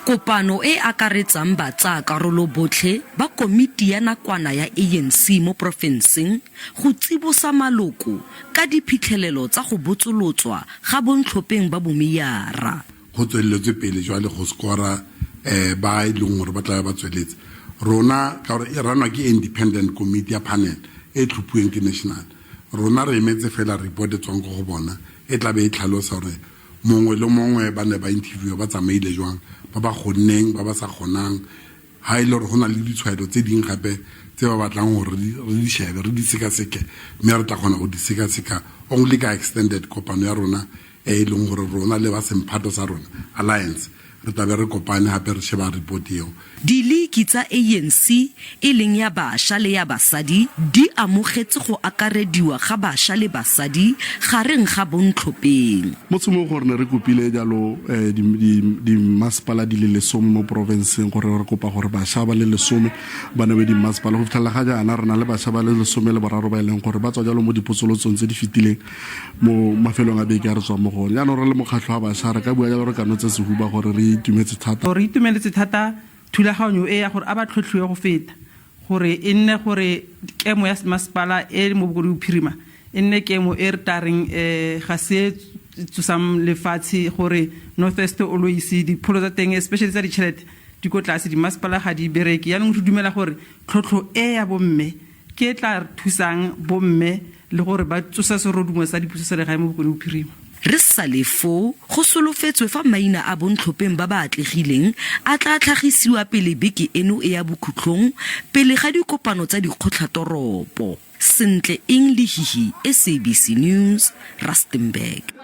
Kopano e akaretsang batsayakarolo botlhe ba komiti ya nakwana ya ANC mo profenseng go tsibosa maloko ka diphitlhelelo tsa go botsolotswa ga bontlhopheng ba bomeyara. Go tsweletswe pele jwa le go skora ba ileng gore ba tla ba tsweletse rona ka gore e ranwa ke independent committee ya panel e tlhopuweng ke national. Rona re emetse fela report tswang go bona e tla be e tlhalosa gore mongwe le mongwe ba ne ba interview ba tsamaile jwang ba ba gonneng ba ba sa gonang ha ile gore gona le ditshwaelo tse ding gape tse ba batlang gore re di shebe re di sekaseke mme re tla kgona go di sekaseka only ka extended kopano ya rona e leng gore rona le ba semphato sa rona alliance re tla be re kopane hape re sheba report eo. Diliki tsa ANC e leng ya bašwa le ya basadi di amogetse go akarediwa ga bašwa le basadi gareng ga bontlhopheng. Mo gore ne re kopile jalo di masepala di le 10 mo provinceng gore re kopa gore bašwa ba le 10 ba ne di masepala go fitlhela ga jaana re na le bašwa ba le 13 ba ileng gore ba tswa jalo mo dipotsolotso tse di fitileng mo mafelong a beke a re tswa mo gone. Jaanong re le mokgatlho wa bašwa re ka bua jalo re ka notse sehuba gore re itumetse thata thulaganyo e ya gore a ba tlhotlhiwe go feta gore e nne gore kemo ya masepala e mo bophirima e nne kemo e re tareng ga se tsosang lefatshe gore Northwest always dipholo tsa teng especially tsa ditšhelete di ko tlase di masepala ga di bereke ya nngwe re dumela gore tlhotlho e ya bomme ke tla thusang bomme le gore ba tsosa serodumo sa dipuso sa legae mo bophirima. Re sa le fo go solofetswe fa maina a bontlhopheng ba ba atlegileng a tla tlhagisiwa pele beke eno e ya bokhutlong pele ga dikopano tsa dikgotlatoropo. Sentle English, SABC News, Rustenburg.